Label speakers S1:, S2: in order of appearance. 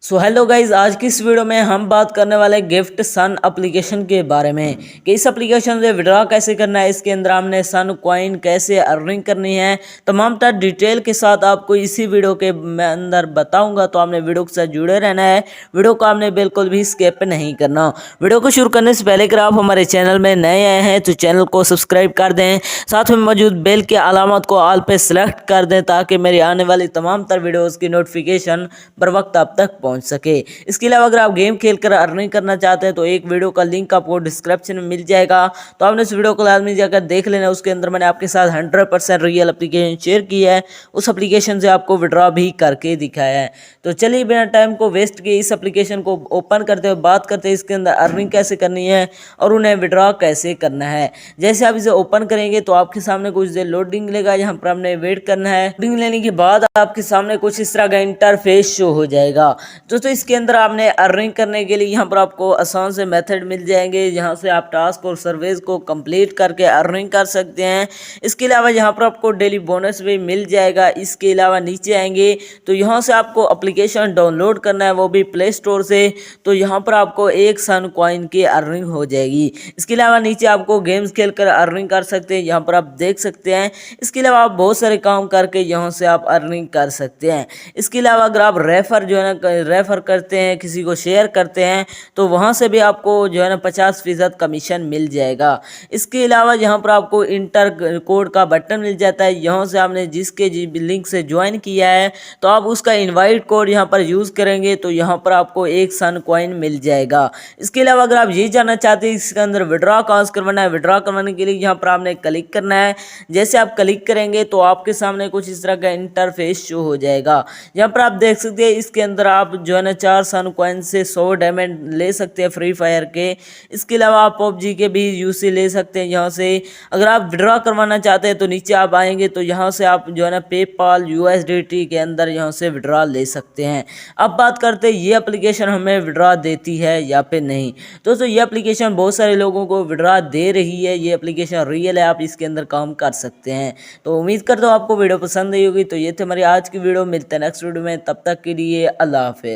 S1: So hello guys, आज की इस वीडियो में हम बात करने वाले गिफ्ट सन एप्लीकेशन के बारे में कि इस एप्लीकेशन से विड्रॉ कैसे करना है, इसके अंदर हमने सन कॉइन कैसे अर्निंग करनी है, तमाम तरह डिटेल के साथ आपको इसी वीडियो के मैं अंदर बताऊंगा। तो आपने वीडियो के साथ जुड़े रहना है, वीडियो को आपने बिल्कुल भी स्किप नहीं करना। वीडियो को शुरू करने से पहले अगर आप हमारे चैनल में नए आए हैं तो चैनल को सब्सक्राइब कर दें, साथ में मौजूद बेल के अलामत को ऑल पे सेलेक्ट कर दें ताकि मेरी आने वाली तमाम तरह वीडियोज़ की नोटिफिकेशन बर वक्त आप तक पहुंच सके। इसके अलावा अगर आप गेम खेलकर अर्निंग करना चाहते हैं तो एक वीडियो का लिंक आपको डिस्क्रिप्शन में मिल जाएगा, तो आपने उस वीडियो को लाजमी जाकर देख लेना। उसके अंदर मैंने आपके साथ 100% रियल एप्लीकेशन शेयर की है, उस एप्लीकेशन से आपको विड्रॉ भी करके दिखाया है। तो चलिए बिना टाइम को वेस्ट किए इस एप्लीकेशन को ओपन करते हुए बात करते हैं इसके अंदर अर्निंग कैसे करनी है और उन्हें विड्रॉ कैसे करना है। जैसे आप इसे ओपन करेंगे तो आपके सामने कुछ देर लोडिंग लेगा, यहाँ पर हमने वेट करना है। लोडिंग लेने के बाद आपके सामने कुछ इस तरह का इंटरफेस शो हो जाएगा। दोस्तों इसके अंदर आपने अर्निंग करने के लिए यहाँ पर आपको आसान से मेथड मिल जाएंगे, जहाँ से आप टास्क और सर्विस को कंप्लीट करके अर्निंग कर सकते हैं। इसके अलावा यहाँ पर आपको डेली बोनस भी मिल जाएगा। इसके अलावा नीचे आएंगे तो यहाँ से आपको एप्लीकेशन डाउनलोड करना है, वो भी प्ले स्टोर से। तो यहाँ पर आपको एक सन कॉइन की अर्निंग हो जाएगी। इसके अलावा नीचे आपको गेम्स खेलकर अर्निंग कर सकते हैं, यहाँ पर आप देख सकते हैं। इसके अलावा आप बहुत सारे काम करके यहाँ से आप अर्निंग कर सकते हैं। इसके अलावा अगर आप रेफर जो है ना रेफर करते हैं, किसी को शेयर करते हैं, तो वहाँ से भी आपको जो है ना 50% कमीशन मिल जाएगा। इसके अलावा यहाँ पर आपको इंटर कोड का बटन मिल जाता है, यहाँ से आपने जिसके लिंक से ज्वाइन किया है तो आप उसका इनवाइट कोड यहाँ पर यूज़ करेंगे तो यहाँ पर आपको एक सन कॉइन मिल जाएगा। इसके अलावा अगर आप ये जानना चाहते हैं इसके अंदर विड्रॉ कहाँ से करवाना है, विड्रॉ करवाने के लिए यहाँ पर आपने क्लिक करना है। जैसे आप क्लिक करेंगे तो आपके सामने कुछ इस तरह का इंटरफेस शो हो जाएगा। यहाँ पर आप देख सकते हैं इसके अंदर आप जो है ना 4 सन कॉइन से 100 डायमंड ले सकते हैं फ्री फायर के। इसके अलावा आप पबजी के भी यूसी ले सकते हैं यहाँ से। अगर आप विड्रॉ करवाना चाहते हैं तो नीचे आप आएंगे तो यहाँ से आप जो है ना पेपाल यूएसडीटी के अंदर यहाँ से विड्रॉ ले सकते हैं। अब बात करते हैं ये एप्लीकेशन हमें विड्रॉ देती है या फिर नहीं। दोस्तों ये एप्लीकेशन बहुत सारे लोगों को विड्रॉ दे रही है, ये एप्लीकेशन रियल है, आप इसके अंदर काम कर सकते हैं। तो उम्मीद करता हूँ आपको वीडियो पसंद आई होगी। तो ये थे हमारी आज की वीडियो, मिलते हैं नेक्स्ट वीडियो में, तब तक के लिए अल्लाह हाफिज़।